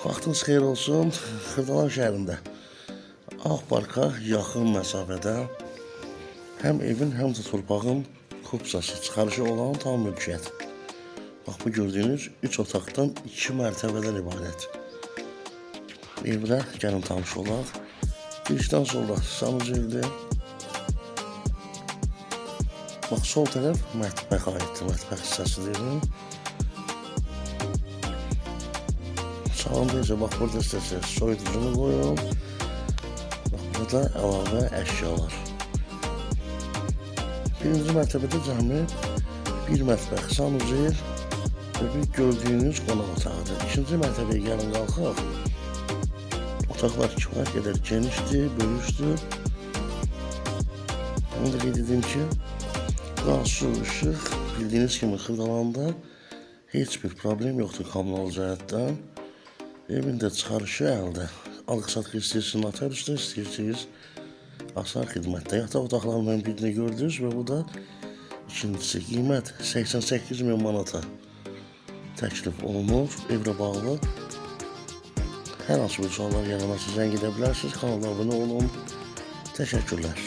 Vaxtınız xeyir olsun. Xırdalan şəhərində Ağparka yaxın məsafədə həm evin, həm də torpağın kupsası çıxarışı olan tam mülkiyyət. Bax, bu gördüyünüz 3 otaqdan 2 mərtəbədən ibarət. Evlə gəlin tanış olaq. Girişdən solda sanuzeldir. Bax, sol tərəf mətbəx aiddir, mətbəx hissəsidir. Sağında isə bax, burada istəsəz soyuducunu qoyun. Bax, burada əlavə əşyalar. Birinci mərtəbədə cəmi bir mətbəx, sanuzel və bir gördüyünüz qonaq otağıdır. İkinci mərtəbəyə gəlin qalxaq. Otaqlar kifayət qədər genişdir, böyükdür. Onu da qeyd edim ki, qaz, su, işıq bildiyiniz kimi Xırdalanda heç bir problem yoxdur kommunal cəhətdən. Evin də çıxarışı əldə. Alıq-satqı istəyirsiniz, notarius üstə istəyirsiniz. Asan xidmətdə. Yataq otaqlarından birini gördünüz və bu da ikincisi. Qiymət 88.000 manata təklif olunur. Evlə bağlı hər hansı bir suallar yaranarsa zəng edə bilərsiniz. Kanala abunə olun. Təşəkkürlər.